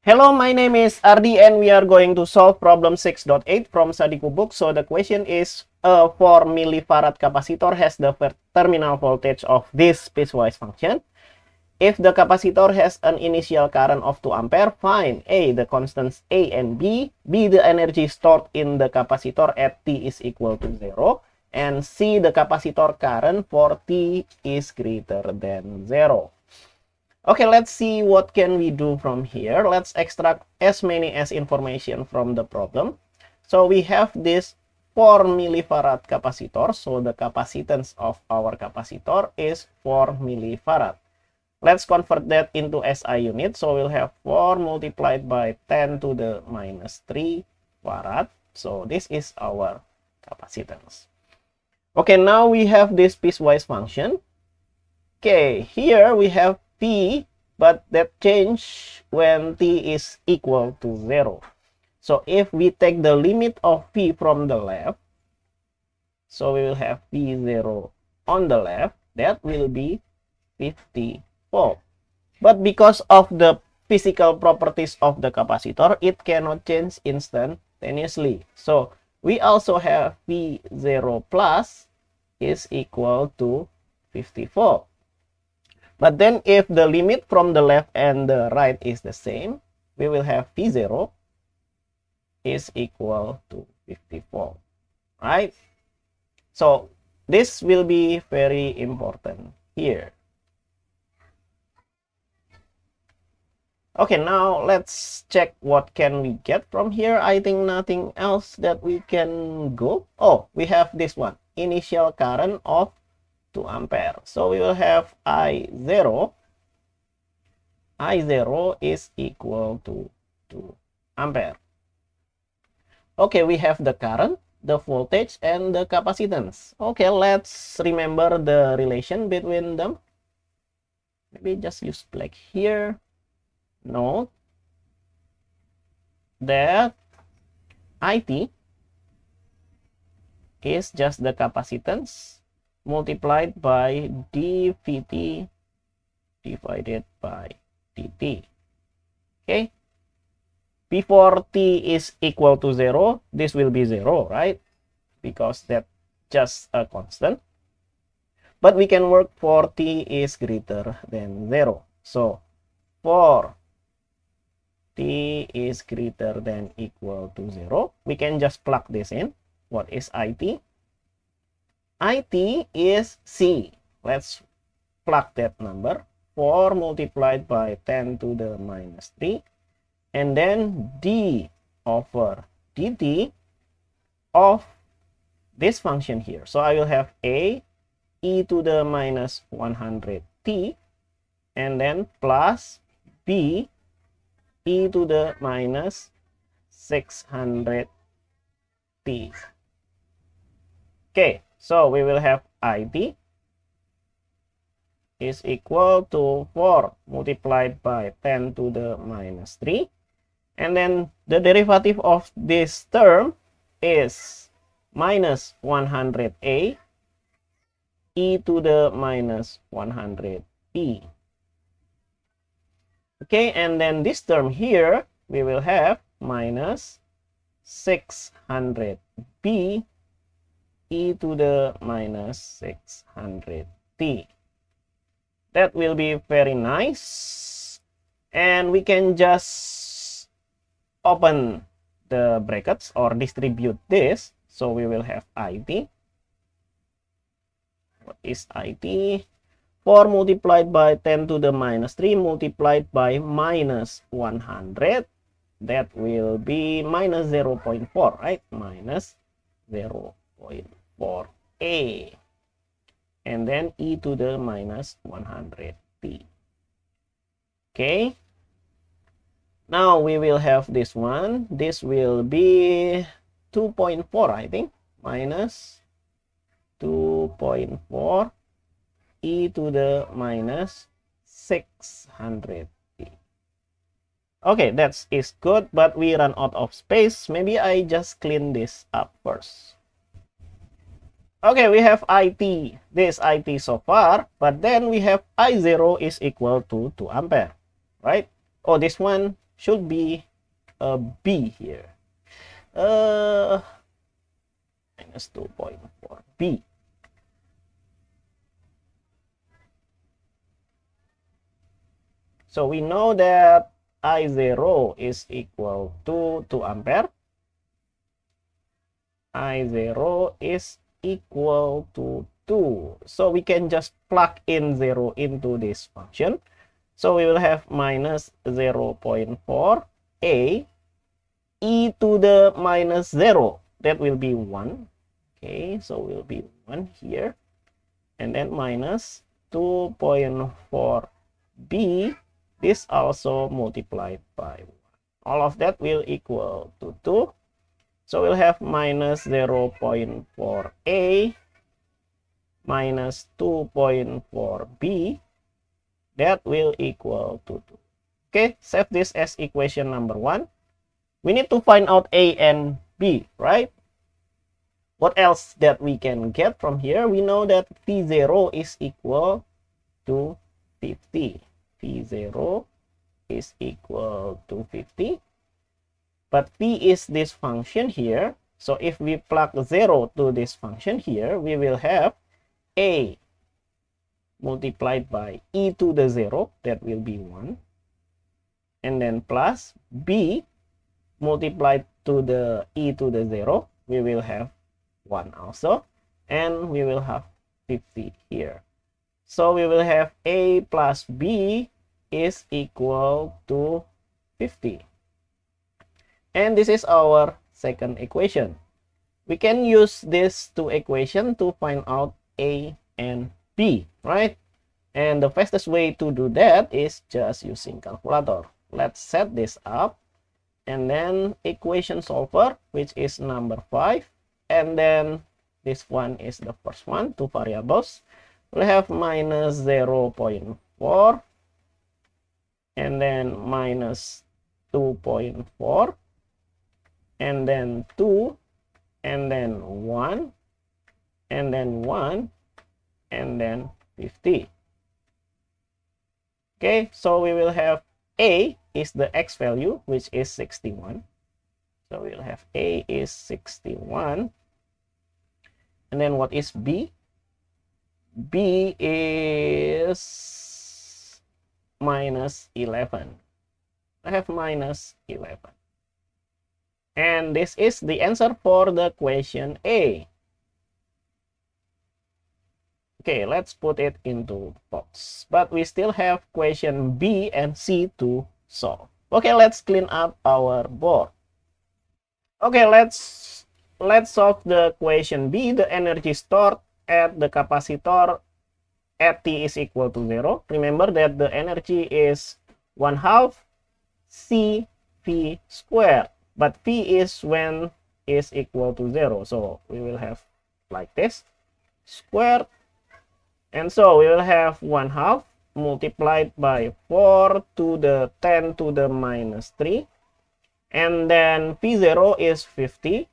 Hello, my name is Ardi and we are going to solve problem 6.8 from Sadiku book. So the question is, a 4 millifarad capacitor has the terminal voltage of this piecewise function. If the capacitor has an initial current of 2 ampere, find A, the constants A and B, B, the energy stored in the capacitor at t is equal to 0, and C, the capacitor current for t is greater than 0. Okay, let's see what can we do from here. Let's extract as many as information from the problem. So we have this 4 millifarad capacitor. So the capacitance of our capacitor is 4 millifarad. Let's convert that into SI unit. So we'll have 4 multiplied by 10 to the minus 3 farad. So this is our capacitance. Okay, now we have this piecewise function. Okay, here we have P, but that change when t is equal to 0. So if we take the limit of P from the left, so we will have P0 on the left, that will be 50 volt. But because of the physical properties of the capacitor, it cannot change instantaneously. So we also have P0 plus is equal to 50 volt. But then if the limit from the left and the right is the same, we will have P0 is equal to 54, right? So this will be very important here. Okay, now let's check what can we get from here. I think nothing else that we can go. Oh, we have this one, initial current of 2 ampere. So we will have I0 is equal to 2 ampere. Okay, we have the current, the voltage, and the capacitance. Okay, let's remember the relation between them. Maybe just use black here. Note that IT is just the capacitance multiplied by dVt divided by dt. Okay, before t is equal to 0, this will be 0, right? Because that's just a constant. But we can work for t is greater than 0. So for t is greater than equal to 0, we can just plug this in. What is IT? IT is C. Let's plug that number. 4 multiplied by 10 to the minus 3. And then d over dt of this function here. So I will have A e to the minus 100t. And then plus B e to the minus 600t. Okay. So we will have IT is equal to 4 multiplied by 10 to the minus 3. And then the derivative of this term is minus 100A e to the minus 100p. Okay, and then this term here, we will have minus 600b e to the minus 600t. That will be very nice. And we can just open the brackets or distribute this. So we will have IT. What is IT? 4 multiplied by 10 to the minus 3 multiplied by minus 100. That will be minus 0.4, right? Minus 0.4. For A, and then e to the minus 100t. Okay, now we will have this one. This will be 2.4, I think, minus 2.4 e to the minus 600t. Okay, that is good, but we run out of space. Maybe I just clean this up first. Okay, we have IT, this IT so far, but then we have I0 is equal to 2 ampere, right? Oh, this one should be a b here. Minus 2.4 b. So we know that I0 is equal to 2 ampere. I0 is equal to 2. So we can just plug in 0 into this function. So we will have minus 0.4 a e to the minus 0. That will be 1. Okay, so will be 1 here. And then minus 2.4 b. This also multiplied by 1. All of that will equal to 2. So we'll have minus 0.4 a minus 2.4 b. That will equal to 2. Okay, save this as equation number 1. We need to find out a and b, right? What else that we can get from here? We know that V0 is equal to 50. V0 is equal to 50. But v is this function here. So if we plug 0 to this function here, we will have a multiplied by e to the 0. That will be 1. And then plus b multiplied to the e to the 0. We will have 1 also. And we will have 50 here. So we will have a plus b is equal to 50. And this is our second equation. We can use these two equations to find out a and b, right? And the fastest way to do that is just using calculator. Let's set this up. And then equation solver, which is number 5. And then this one is the first one, 2 variables. We'll have minus 0.4. And then minus 2.4. And then 2. And then 1. And then 1. And then 50. Okay, so we will have a is the x value, which is 61. So we'll have a is 61. And then what is b? B is minus 11. I have minus 11. And this is the answer for the question A. Okay, let's put it into box. But we still have question B and C to solve. Okay, let's clean up our board. Okay, let's solve the question B. The energy stored at the capacitor at t is equal to 0. Remember that the energy is 1/2 CV squared. But V is when is equal to 0. So we will have like this, squared. And so we will have 1/2 multiplied by 4 to the 10 to the minus 3. And then V0 is 50.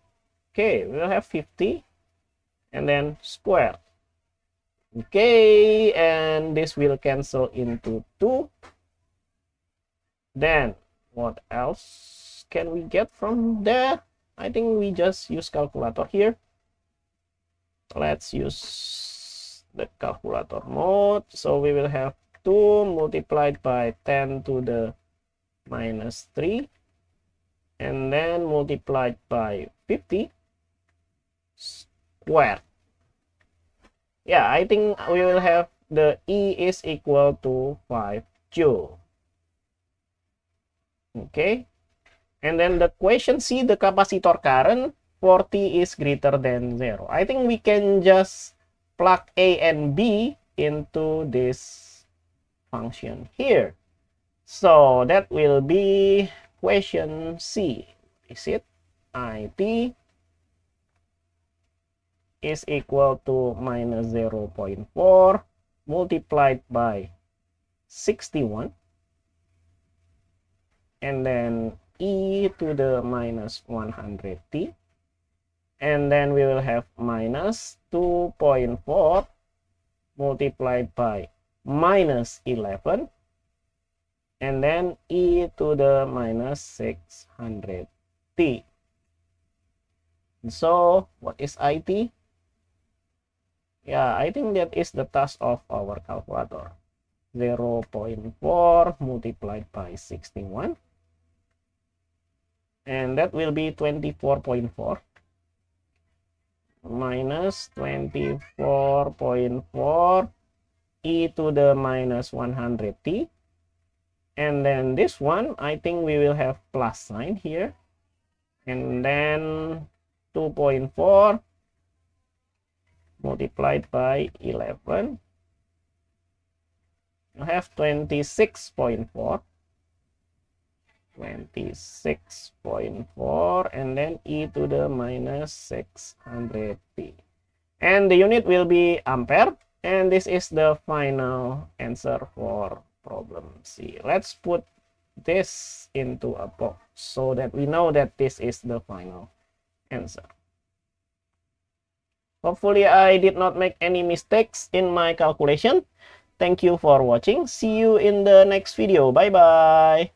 Okay, we will have 50. And then squared. Okay, and this will cancel into 2. Then what else can we get from there? I think we just use calculator here. Let's use the calculator mode. So we will have 2 multiplied by 10 to the minus 3. And then multiplied by 50 squared. Yeah, I think we will have the E is equal to 5 joule. Okay. And then the question C, the capacitor current for T is greater than 0. I think we can just plug A and B into this function here. So that will be question C. Is it? IT is equal to minus 0.4 multiplied by 61. And then e to the minus 100t. And then we will have minus 2.4 multiplied by minus 11. and then e to the minus 600t. So what is it? Yeah, I think that is the task of our calculator. 0.4 multiplied by 61, and that will be 24.4 minus 24.4 e to the minus 100t, and then this one I think we will have plus sign here, and then 2.4 multiplied by 11, you have 26.4, and then e to the minus 600t, and the unit will be ampere, and this is the final answer for problem C. Let's put this into a box so that we know that this is the final answer. Hopefully I did not make any mistakes in my calculation. Thank you for watching. See you in the next video. Bye bye.